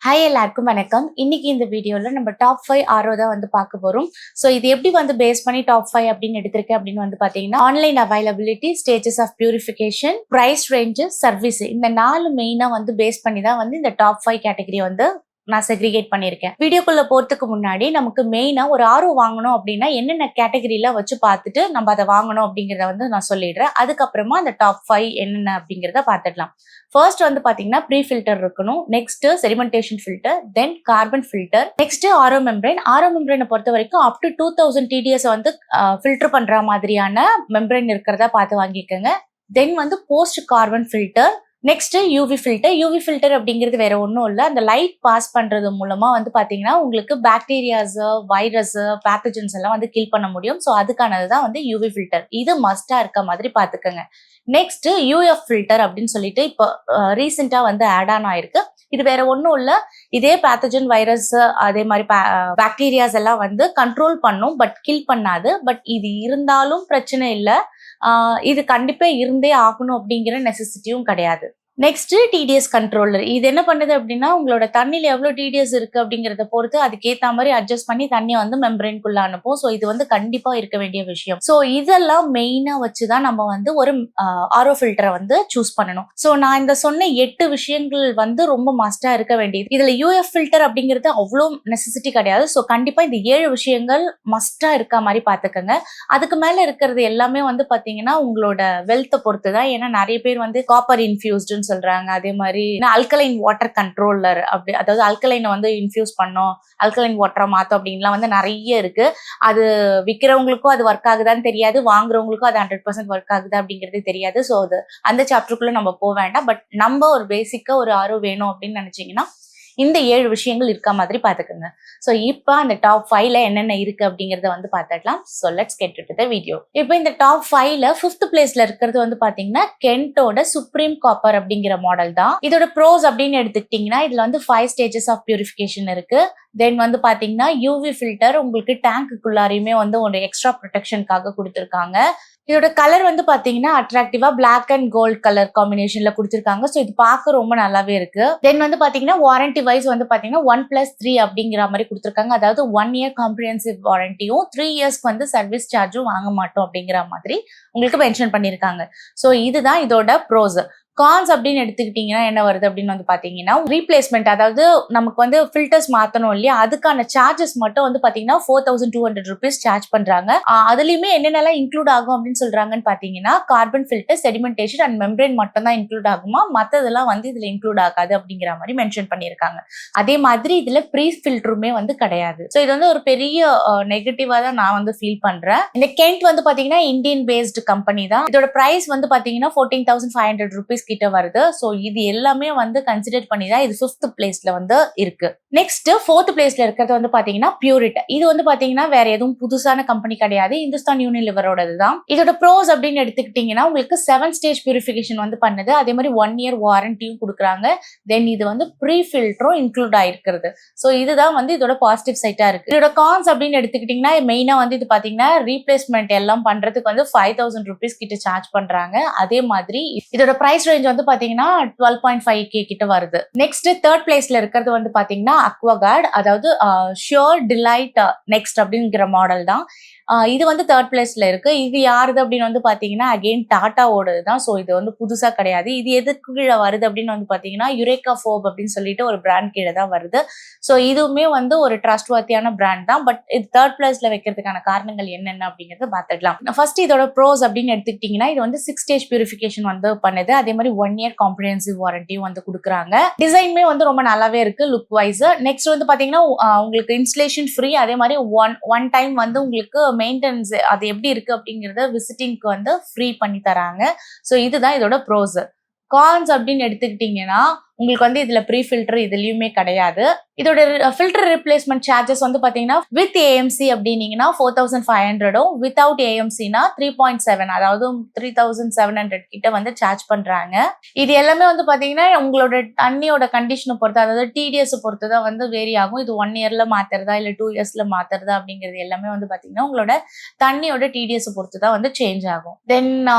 Hi எல்லாருக்கும் வணக்கம். இன்னைக்கு இந்த வீடியோல நம்ம டாப் 5 ஆரோ தான் வந்து பார்க்க போறோம். ஸோ இது எப்படி வந்து பேஸ் பண்ணி டாப் 5 அப்படின்னு எடுத்திருக்கேன் அப்படின்னு வந்து பாத்தீங்கன்னா, online availability, stages of purification, price range, service இந்த 4 மெயினா வந்து பேஸ் பண்ணி தான் வந்து இந்த டாப் 5 கேட்டகரி வந்து நான் செக்ரிகேட் பண்ணியிருக்கேன். வீடியோக்குள்ள போறதுக்கு முன்னாடி நமக்கு மெயினா ஒரு ஆர்ஓ வாங்கணும் அப்படின்னா என்னென்ன கேட்டகரியில வச்சு பார்த்துட்டு நம்ம அதை வாங்கணும் அப்படிங்கிறத வந்து நான் சொல்லிடுறேன். அதுக்கப்புறமா அந்த டாப் 5 என்னென்ன அப்படிங்கிறத பார்த்துடலாம். ஃபர்ஸ்ட் வந்து பாத்தீங்கன்னா ப்ரீ ஃபில்டர் இருக்கணும். நெக்ஸ்ட் செடிமெண்டேஷன் ஃபில்டர், தென் கார்பன் ஃபில்டர், நெக்ஸ்ட் ஆரோ மெம்பரேன். ஆரோ மெம்பரேனை பொறுத்த வரைக்கும் அப் டு 2000 TDS வந்து ஃபில்டர் பண்ற மாதிரியான மெம்பரேன் இருக்கிறதா பார்த்து வாங்கிக்கோங்க. தென் வந்து post carbon filter, next UV filter. UV filter அப்படிங்கிறது வேற ஒன்றும் இல்லை, அந்த லைட் பாஸ் பண்றது மூலமா வந்து பாத்தீங்கன்னா உங்களுக்கு பாக்டீரியாஸ், வைரஸ், பேத்தஜன்ஸ் எல்லாம் வந்து கில் பண்ண முடியும். ஸோ அதுக்கானது தான் வந்து யூவி ஃபில்டர். இது மஸ்டா இருக்க மாதிரி பாத்துக்கோங்க. நெக்ஸ்ட் யூஎஃப் ஃபில்டர் அப்படின்னு சொல்லிட்டு இப்போ ரீசெண்டா வந்து ஆட் ஆன் ஆயிருக்கு. இது வேற ஒன்றும் இல்லை, இதே பேத்தஜன், வைரஸ், அதே மாதிரி பாக்டீரியாஸ் எல்லாம் வந்து கண்ட்ரோல் பண்ணும், பட் கில் பண்ணாது. பட் இது இருந்தாலும் பிரச்சனை இல்லை, இது கண்டிப்பா இருந்தே ஆகணும் அப்படிங்கிற நெசசிட்டியும் கிடையாது. Next TDS controller. இது என்ன பண்ணுது அப்படின்னா, உங்களோட தண்ணியில எவ்வளவு டிடிஎஸ் இருக்கு அப்படிங்கறத பொறுத்து அதுக்கேற்ற மாதிரி அட்ஜஸ்ட் பண்ணி தண்ணியை வந்து மெம்பரேன்குள்ள அனுப்பும். ஸோ இது வந்து கண்டிப்பா இருக்க வேண்டிய விஷயம். ஸோ இதெல்லாம் மெயினா வச்சுதான் நம்ம வந்து ஒரு ஆரோ ஃபில்டரை வந்து சூஸ் பண்ணணும். ஸோ நான் இந்த சொன்ன 8 விஷயங்கள் வந்து ரொம்ப மஸ்டா இருக்க வேண்டியது. இதுல யூஎஃப் ஃபில்டர் அப்படிங்கிறது அவ்வளோ நெசசிட்டி கிடையாது. ஸோ கண்டிப்பா இந்த 7 விஷயங்கள் மஸ்டா இருக்க மாதிரி பாத்துக்கோங்க. அதுக்கு மேல இருக்கிறது எல்லாமே வந்து பாத்தீங்கன்னா உங்களோட வெல்த்தை பொறுத்து தான். ஏன்னா நிறைய பேர் வந்து காப்பர் இன்ஃபியூஸ்டு சொல்றாங்க, அதே மாதிரி அல்கலைன் வாட்டர் கண்ட்ரோலர், அப்படி அதாவது அல்கலைனை வந்து இன்ஃபியூஸ் பண்ணோம், அல்கலைன் வாட்டரை மாத்தோம் அப்படின்லாம் வந்து நிறைய இருக்கு. அது விற்கிறவங்களுக்கும் அது ஒர்க் ஆகுதான்னு தெரியாது, வாங்குறவங்களுக்கும் அது 100% ஒர்க் ஆகுதா அப்படிங்கிறது தெரியாது. ஸோ அது அந்த சாப்டருக்குள்ள நம்ம போக வேண்டாம். பட் நம்ம ஒரு பேசிக்கா ஒரு ஆர்வம் வேணும் அப்படின்னு நினைச்சீங்கன்னா இந்த 7 விஷயங்கள் இருக்க மாதிரி பாத்துக்கோங்க. ஸோ இப்போ அந்த டாப் 5ல என்னென்ன இருக்கு அப்படிங்கறத வந்து பார்த்துக்கலாம். So let's get to the video. இப்போ இந்த டாப் 5ல 5th பிளேஸ்ல இருக்கிறது வந்து பாத்தீங்கன்னா கென்ட்டோட சுப்ரீம் காப்பர் அப்படிங்கிற மாடல் தான். இதோட ப்ரோஸ் அப்படின்னு எடுத்துக்கிட்டீங்கன்னா இதுல வந்து 5 ஸ்டேஜஸ் ஆஃப் பியூரிஃபிகேஷன் இருக்கு. தென் வந்து பாத்தீங்கன்னா யூவி ஃபில்டர் உங்களுக்கு டேங்க்குள்ளாரையுமே வந்து ஒரு எக்ஸ்ட்ரா ப்ரொடெக்ஷனுக்காக கொடுத்துருக்காங்க. இதோட கலர் வந்து பாத்தீங்கன்னா அட்ராக்டிவா பிளாக் அண்ட் கோல்ட் கலர் காம்பினேஷன்ல கொடுத்துருக்காங்க. ஸோ இது பார்க்க ரொம்ப நல்லாவே இருக்கு. தென் வந்து பாத்தீங்கன்னா வாரண்டி வைஸ் வந்து பாத்தீங்கன்னா 1+3 அப்படிங்கிற மாதிரி கொடுத்துருக்காங்க. அதாவது 1 year காம்ப்ரிஹென்சிவ் வாரண்டியும் 3 yearsக்கு வந்து சர்வீஸ் சார்ஜும் வாங்க மாட்டோம் அப்படிங்கிற மாதிரி உங்களுக்கு மென்ஷன் பண்ணிருக்காங்க. ஸோ இதுதான் இதோட ப்ரோஸ். கான்ஸ் அப்படின்னு எடுத்துக்கிட்டீங்கன்னா என்ன வருது அப்படின்னு வந்து பாத்தீங்கன்னா ரீப்ளேஸ்மெண்ட், அதாவது நமக்கு வந்து ஃபில்டர்ஸ் மாத்தணும் இல்லையா, அதுக்கான சார்ஜஸ் மட்டும் வந்து பாத்தீங்கன்னா 4200 rupees சார்ஜ் பண்றாங்க. அதுலயுமே என்னென்னலாம் இன்க்ளூட் ஆகும் அப்படின்னு சொல்றாங்கன்னு பாத்தீங்கன்னா carbon filter, sedimentation and membrane மட்டும் தான் இன்க்ளூட் ஆகுமா, மத்ததெல்லாம் வந்து இதுல இன்க்ளூட் ஆகாது அப்படிங்கிற மாதிரி மென்ஷன் பண்ணிருக்காங்க. அதே மாதிரி இதுல ப்ரீ ஃபில்டருமே வந்து கிடையாது. ஸோ இது வந்து ஒரு பெரிய நெகட்டிவா தான் நான் வந்து ஃபீல் பண்றேன். இந்த கென்ட் வந்து பாத்தீங்கன்னா இந்தியன் பேஸ்டு கம்பெனி தான். இதோட பிரைஸ் வந்து பாத்தீங்கன்னா 14,500 rupees கிட்ட வருது. சோ இது எல்லாமே வந்து கன்சிடர் பண்ணி தான் இது 5th பிளேஸ்ல வந்து இருக்கு. நெக்ஸ்ட் 4th பிளேஸ்ல இருக்கிறது வந்து பாத்தீங்கன்னா பியூரிட். இது வந்து பாத்தீங்கன்னா வேற எதுவும் புதுசான கம்பெனி கிடையாது, இந்துஸ்தான் யூனிலிவரோடது தான். இதோட ப்ரோஸ் அப்படின்னு எடுத்துக்கிட்டீங்கன்னா உங்களுக்கு 7 ஸ்டேஜ் பியூரிஃபிகேஷன் வந்து பண்ணுது, அதே மாதிரி 1 year வாரண்டியும் கொடுக்குறாங்க. தென் இது வந்து ப்ரீ ஃபில்டரும் இன்க்ளூட் ஆயிருக்கிறது. சோ இதுதான் வந்து இதோட பாசிட்டிவ் சைட்டா இருக்கு. இதோட கான்ஸ் அப்படின்னு எடுத்துக்கிட்டீங்கன்னா மெயினா வந்து இது பாத்தீங்கன்னா ரீப்ளேஸ்மெண்ட் எல்லாம் பண்றதுக்கு வந்து 5,000 rupees கிட்ட சார்ஜ் பண்றாங்க. அதே மாதிரி இதோட பிரைஸ் ரேஞ்ச் வந்து பாத்தீங்கன்னா 12.5K கிட்ட வருது. நெக்ஸ்ட் 3rd பிளேஸ்ல இருக்கிறது வந்து பாத்தீங்கன்னா அக்வாகார்ட், அதாவது ஷியோர் டிலைட் நெக்ஸ்ட் அப்படிங்கிற மாடல் தான். இது வந்து 3rd பிளேஸ்ல இருக்கு. இது யாருது அப்படின்னு வந்து பாத்தீங்கன்னா அகெயின் டாட்டாவோடது தான். ஸோ இது வந்து புதுசா கிடையாது. இது எதுக்கு கீழே வருது அப்படின்னு வந்து பாத்தீங்கன்னா யுரேகா ஃபோப் அப்படின்னு சொல்லிட்டு ஒரு பிராண்ட் கீழே தான் வருது. ஸோ இதுவுமே வந்து ஒரு ட்ரஸ்ட் வர்த்தியான பிராண்ட் தான். பட் இது 3rd பிளேஸ்ல வைக்கிறதுக்கான காரணங்கள் என்னென்ன அப்படிங்கறத பாத்துக்கலாம். ஃபர்ஸ்ட் இதோட ப்ரோஸ் அப்படின்னு எடுத்துக்கிட்டீங்கன்னா இது வந்து 6 ஸ்டேஜ் பியூரிஃபிகேஷன் வந்து பண்ணுது, அதே மாதிரி 1 year காம்ப்ரிஹென்சிவ் வாரண்டியும் வந்து கொடுக்குறாங்க. டிசைனுமே வந்து ரொம்ப நல்லாவே இருக்கு லுக் வைஸ். நெக்ஸ்ட் வந்து பாத்தீங்கன்னா உங்களுக்கு இன்ஸ்டலேஷன் ஃப்ரீ, அதே மாதிரி ஒன் டைம் வந்து உங்களுக்கு மெயின்டெனன்ஸ் அது எப்படி இருக்கு அப்படிங்கறத விசிட்டிங்க்கு வந்து ஃப்ரீ பண்ணி தராங்க. ஸோ இதுதான் இதோட ப்ரோஸ். கான்ஸ் அப்படின்னு எடுத்துக்கிட்டீங்கன்னா உங்களுக்கு வந்து இதுல ப்ரீ ஃபில்டர் இதுலயுமே கிடையாது. இதோட ஃபில்டர் ரிப்ளேஸ்மெண்ட் சார்ஜஸ் வந்து பாத்தீங்கன்னா வித் ஏஎம்சி அப்படின்னீங்கன்னா 4,500ம், வித்வுட் ஏஎம்சினா 3.7, அதாவது 3,700 கிட்ட வந்து சார்ஜ் பண்றாங்க. இது எல்லாமே வந்து பாத்தீங்கன்னா உங்களோட தண்ணியோட கண்டிஷனை பொறுத்து, அதாவது டிடிஎஸ் பொறுத்து தான் வந்து வேரி ஆகும். இது 1 yearல மாத்துறதா இல்ல 2 yearsல மாத்துறதா அப்படிங்கிறது எல்லாமே வந்து பாத்தீங்கன்னா உங்களோட தண்ணியோட டிடிஎஸ் பொறுத்து தான் வந்து சேஞ்ச் ஆகும். தென்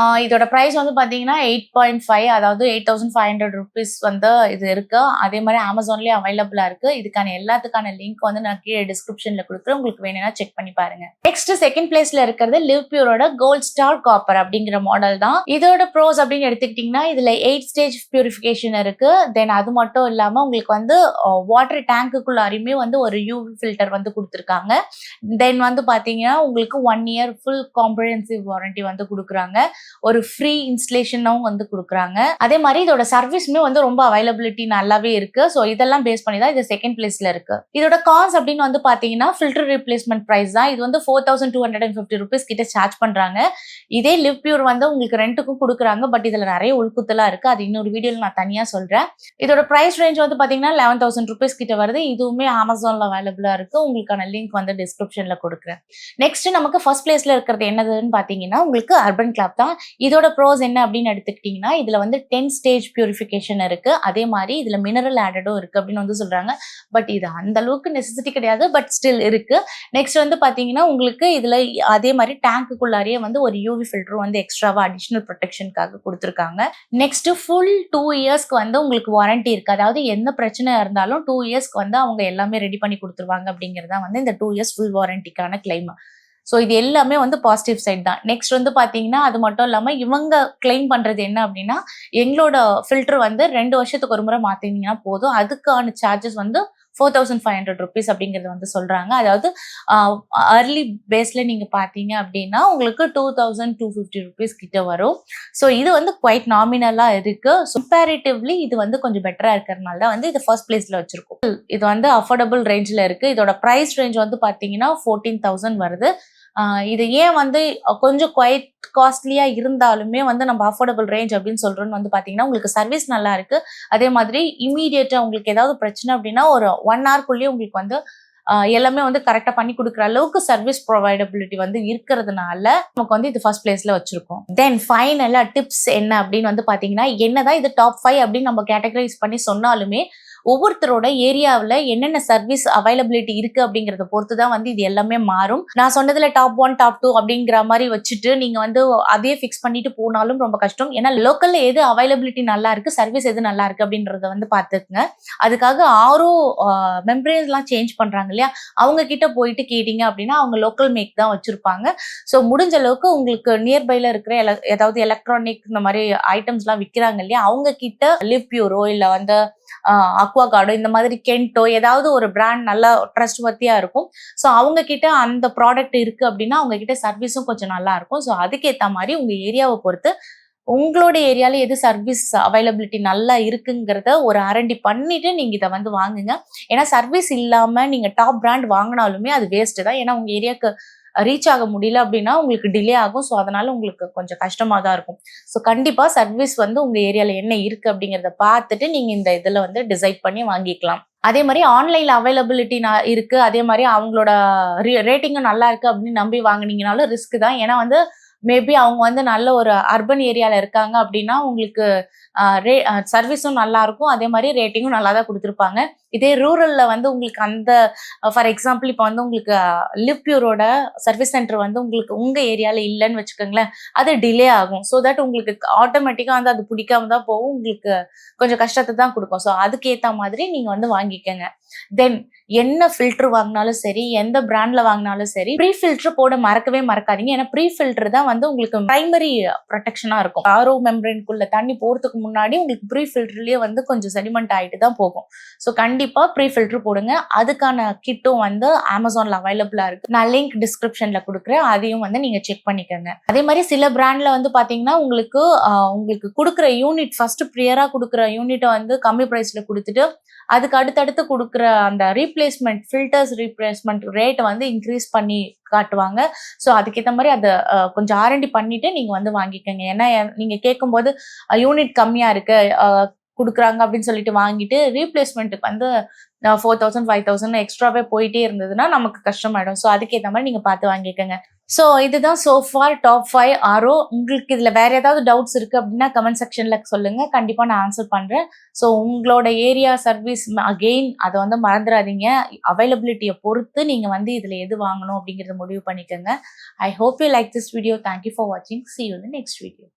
இதோட பிரைஸ் வந்து பாத்தீங்கன்னா 8.5, அதாவது 8,500 rupees வந்து இது இருக்கு. அதே மாதிரி அமேசான்லயே அவைலபிளா இருக்கு. இதுக்கான எல்லாத்துக்கான லிங்க் வந்து நான் கீழே டிஸ்கிரிப்ஷன்ல கொடுக்குறேன். உங்களுக்கு வேணும்னா செக் பண்ணி பாருங்க. நெக்ஸ்ட் செகண்ட் பிளேஸ்ல இருக்கிறது லிவ் பியூரோட கோல்ட் ஸ்டார் காப்பர் அப்படிங்கிற மாடல் தான். இதோட ப்ரோஸ் அப்படின்னு எடுத்துக்கிட்டீங்கன்னா இதுல 8 ஸ்டேஜ் பியூரிஃபிகேஷன் இருக்கு. தென் அது மட்டும் இல்லாம உங்களுக்கு வந்து வாட்டர் டேங்குக்குள்ளாரையுமே வந்து ஒரு யூவி ஃபில்டர் வந்து கொடுத்துருக்காங்க. தென் வந்து பாத்தீங்கன்னா உங்களுக்கு 1 இயர் ஃபுல் காம்ப்ரிஹென்சிவ் வாரண்டி வந்து கொடுக்குறாங்க. ஒரு ஃப்ரீ இன்ஸ்டலேஷனும் வந்து கொடுக்குறாங்க. அதே மாதிரி இதோட சர்வீஸ்மே வந்து ரொம்ப அவைலபிலிட்டி நல்லாவே இருக்கு. ஸோ இதெல்லாம் பேஸ் பண்ணி தான் இது செகண்ட் பிளேஸ்ல இருக்கு. இதோட காஸ்ட் அப்படின்னு வந்து பாத்தீங்கன்னா ஃபில்டர் ரீப்ளேஸ்மெண்ட் பிரைஸ் தான். இது வந்து 4250 rupees கிட்ட சார்ஜ் பண்றாங்க. இதே லிவ் பியூர் வந்து உங்களுக்கு ரெண்டுக்கும் கொடுக்குறாங்க. பட் இதுல நிறைய உள்குத்தலாம் இருக்கு. அது இன்னொரு வீடியோல நான் தனியா சொல்றேன். இதோட பிரைஸ் ரேஞ்ச் வந்து பாத்தீங்கன்னா 11,000 rupees கிட்ட வருது. இதுவுமே அமேசான்ல அவைலபிளா இருக்கு. உங்களுக்கான லிங்க் வந்து டிஸ்கிரிப்ஷன்ல கொடுக்குறேன். நெக்ஸ்ட் நமக்கு ஃபர்ஸ்ட் பிளேஸ்ல இருக்கிறது என்னதுன்னு பாத்தீங்கன்னா உங்களுக்கு அர்பன் கிளாப் தான். இதோட ப்ரோஸ் என்ன அப்படின்னு எடுத்துக்கிட்டீங்கன்னா இதுல வந்து 10 ஸ்டேஜ் பியூரிஃபிகேஷன் இருக்கு. அதே மாதிரி இதுல மினரல் ஆடடும் இருக்கு அப்படின்னு வந்து சொல்றாங்க. பட் இது அந்த அளவுக்கு நெசசிட்டி கிடையாது. பட் ஸ்டில் இருக்கு. நெக்ஸ்ட் வந்து பாத்தீங்கன்னா உங்களுக்கு இதுல அதே மாதிரி டேங்குக்குள்ளாரியே வந்து ஒரு யூவி ஃபில்டரும் வந்து எக்ஸ்ட்ராவா அடிஷனல் ப்ரொடெக்ஷனுக்காக கொடுத்துருக்காங்க. நெக்ஸ்ட் ஃபுல் 2 இயர்ஸ்க்கு வந்து உங்களுக்கு வாரண்டி இருக்கு. அதாவது எந்த பிரச்சனை இருந்தாலும் 2 இயர்ஸ்க்கு வந்து அவங்க எல்லாமே ரெடி பண்ணி கொடுத்துருவாங்க அப்படிங்கறத வந்து இந்த 2 இயர்ஸ் ஃபுல் வாரண்டிக்கான கிளைம். ஸோ இது எல்லாமே வந்து பாசிட்டிவ் சைட் தான். நெக்ஸ்ட் வந்து பாத்தீங்கன்னா அது மட்டும் இல்லாம இவங்க கிளைம் பண்றது என்ன அப்படின்னா எங்களோட ஃபில்டர் வந்து 2 வருஷத்துக்கு ஒரு முறை மாத்தினீங்கன்னா போதும். அதுக்கான சார்ஜஸ் வந்து 4500 rupees அப்படிங்கறது வந்து சொல்றாங்க. அதாவது அர்லி பேஸ்ல நீங்க பாத்தீங்க அப்படின்னா உங்களுக்கு 2250 rupees கிட்ட வரும். ஸோ இது வந்து குவைட் நாமினலா இருக்கு. கம்பேரிட்டிவ்லி இது வந்து கொஞ்சம் பெட்டரா இருக்கிறதுனால தான் வந்து இது ஃபர்ஸ்ட் பிளேஸ்ல வச்சிருக்கோம். இது வந்து அஃபோர்டபுள் ரேஞ்ச்ல இருக்கு. இதோட பிரைஸ் ரேஞ்ச் வந்து பாத்தீங்கன்னா 14,000 வருது. இது ஏன் வந்து கொஞ்சம் குவைட் காஸ்ட்லியா இருந்தாலுமே வந்து நம்ம அஃபோர்டபுள் ரேஞ்ச் அப்படின்னு சொல்றோம்னு வந்து பாத்தீங்கன்னா உங்களுக்கு சர்வீஸ் நல்லா இருக்கு. அதே மாதிரி இமீடியட்டா உங்களுக்கு ஏதாவது பிரச்சனை அப்படின்னா ஒரு 1 hourக்குள்ளேயே உங்களுக்கு வந்து எல்லாமே வந்து கரெக்டா பண்ணி கொடுக்குற அளவுக்கு சர்வீஸ் ப்ரொவைடபிலிட்டி வந்து இருக்கிறதுனால நமக்கு வந்து இது ஃபர்ஸ்ட் பிளேஸ்ல வச்சிருக்கோம். தென் ஃபைனலா டிப்ஸ் என்ன அப்படின்னு வந்து பாத்தீங்கன்னா என்னதான் இது டாப் 5 அப்படின்னு நம்ம கேட்டகரைஸ் பண்ணி சொன்னாலுமே ஒவ்வொருத்தரோட ஏரியாவில் என்னென்ன சர்வீஸ் அவைலபிலிட்டி இருக்கு அப்படிங்கறத பொறுத்து தான் வந்து இது எல்லாமே மாறும். நான் சொன்னதுல டாப் 1 டாப் 2 அப்படிங்கிற மாதிரி வச்சுட்டு நீங்க வந்து அதே ஃபிக்ஸ் பண்ணிட்டு போனாலும் ரொம்ப கஷ்டம். ஏன்னா லோக்கல்ல எது அவைலபிலிட்டி நல்லா இருக்கு, சர்வீஸ் எது நல்லா இருக்கு அப்படின்றத வந்து பாத்துக்குங்க. அதுக்காக ஆரோ மெம்பரேஸ் எல்லாம் சேஞ்ச் பண்றாங்க இல்லையா, அவங்க கிட்ட போயிட்டு கேட்டீங்க அப்படின்னா அவங்க லோக்கல் மேக் தான் வச்சிருப்பாங்க. ஸோ முடிஞ்ச அளவுக்கு உங்களுக்கு நியர்பைல இருக்கிற ஏதாவது எலக்ட்ரானிக் இந்த மாதிரி ஐட்டம்ஸ் எல்லாம் விற்கிறாங்க இல்லையா, அவங்க கிட்ட லிவ் பியூரோ இல்ல வந்து அக்வா கார்டோ இந்த மாதிரி கென்ட்டோ ஏதாவது ஒரு பிராண்ட் நல்லா ட்ரஸ்ட் வர்த்தியா இருக்கும். ஸோ அவங்க கிட்ட அந்த ப்ராடக்ட் இருக்கு அப்படின்னா அவங்க கிட்ட சர்வீஸும் கொஞ்சம் நல்லா இருக்கும். ஸோ அதுக்கேற்ற மாதிரி உங்க ஏரியாவை பொறுத்து உங்களோட ஏரியால எது சர்வீஸ் அவைலபிலிட்டி நல்லா இருக்குங்கிறத ஒரு ஆரண்டி பண்ணிட்டு நீங்க இதை வந்து வாங்குங்க. ஏன்னா சர்வீஸ் இல்லாம நீங்க டாப் பிராண்ட் வாங்கினாலுமே அது வேஸ்ட் தான். ஏன்னா உங்க ஏரியாவுக்கு ரீச் ஆக முடியல அப்படின்னா உங்களுக்கு டிலே ஆகும். ஸோ அதனால உங்களுக்கு கொஞ்சம் கஷ்டமா தான் இருக்கும். ஸோ கண்டிப்பா சர்வீஸ் வந்து உங்க ஏரியால என்ன இருக்கு அப்படிங்கிறத பார்த்துட்டு நீங்க இந்த இதுல வந்து டிசைட் பண்ணி வாங்கிக்கலாம். அதே மாதிரி ஆன்லைன்ல அவைலபிலிட்டி இருக்கு. அதே மாதிரி அவங்களோட ரேட்டிங்கும் நல்லா இருக்கு அப்படின்னு நம்பி வாங்கினீங்கனாலும் ரிஸ்க் தான். ஏன்னா வந்து மேபி அவங்க வந்து நல்ல ஒரு அர்பன் ஏரியால இருக்காங்க அப்படின்னா உங்களுக்கு சர்வீஸும் நல்லா இருக்கும். அதே மாதிரி ரேட்டிங்கும் நல்லா தான் கொடுத்துருப்பாங்க. இதே ரூரல்ல வந்து உங்களுக்கு அந்த ஃபார் எக்ஸாம்பிள் இப்போ வந்து உங்களுக்கு லிவ் பியூரோட சர்வீஸ் சென்டர் வந்து உங்களுக்கு உங்க ஏரியால இல்லைன்னு வச்சுக்கோங்களேன், அது டிலே ஆகும். ஸோ தட் உங்களுக்கு ஆட்டோமேட்டிக்கா வந்து அது பிடிக்காம தான் போகும். உங்களுக்கு கொஞ்சம் கஷ்டத்தை தான் கொடுக்கும். ஸோ அதுக்கேற்ற மாதிரி நீங்க வந்து வாங்கிக்கங்க. தென் என்ன ஃபில்டர் வாங்கினாலும் சரி, எந்த பிராண்ட்ல வாங்கினாலும் சரி, ப்ரீ ஃபில்டர் போட மறக்கவே மறக்காதீங்க. ஏன்னா ப்ரீ ஃபில்டர் தான் வந்து உங்களுக்கு பிரைமரி ப்ரொடெக்ஷனா இருக்கும். ஆரோ மெம்பரேனுக்குள்ள தண்ணி போறதுக்கு முன்னாடி உங்களுக்கு ப்ரீ ஃபில்டர்லயே வந்து கொஞ்சம் செடிமெண்ட் ஆயிட்டு தான் போகும். ஸோ கண்டிப்பா ப்ரீ ஃபில்டர் போடுங்க. அதுக்கான கிட்டும் வந்து அமேசான்ல அவைலபிளா இருக்கு. நான் லிங்க் டிஸ்கிரிப்ஷன்ல கொடுக்குறேன். அதையும் வந்து நீங்க செக் பண்ணிக்கோங்க. அதே மாதிரி சில பிராண்ட்ல வந்து பாத்தீங்கன்னா உங்களுக்கு கொடுக்குற யூனிட் ஃபர்ஸ்ட் ப்ரியரா கொடுக்குற யூனிட்டை வந்து கம்மி பிரைஸ்ல கொடுத்துட்டு அதுக்கு அடுத்தடுத்து கொடுக்குற அந்த ரீப்ளேஸ்மெண்ட் ஃபில்டர்ஸ் ரீப்ளேஸ்மெண்ட் ரேட்டை வந்து இன்க்ரீஸ் பண்ணி காட்டுவாங்க. ஸோ அதுக்கேற்ற மாதிரி அதை கொஞ்சம் ஆரண்டி பண்ணிட்டு நீங்க வந்து வாங்கிக்கோங்க. ஏன்னா நீங்க கேட்கும்போது யூனிட் கம்மியா இருக்கு கொடுக்குறாங்க அப்படின்னு சொல்லிட்டு வாங்கிட்டு ரீப்ளேஸ்மெண்ட்டுக்கு வந்து 4000 5000 எக்ஸ்ட்ராவே போயிட்டே இருந்ததுன்னா நமக்கு கஷ்டமாயிடும். ஸோ அதுக்கேற்ற மாதிரி நீங்க பார்த்து வாங்கிக்கோங்க. ஸோ இதுதான் சோஃபார் டாப் 5 ஆரோ. உங்களுக்கு இதுல வேற ஏதாவது டவுட்ஸ் இருக்கு அப்படின்னா கமெண்ட் செக்ஷன்ல சொல்லுங்க. கண்டிப்பா நான் ஆன்சர் பண்றேன். ஸோ உங்களோட ஏரியா சர்வீஸ் அகெயின் அதை வந்து மறந்துடாதீங்க. அவைலபிலிட்டியை பொறுத்து நீங்க வந்து இதுல எது வாங்கணும் அப்படிங்கறத முடிவு பண்ணிக்கோங்க. I hope you like this video. Thank you for வாட்சிங். See you in the next video.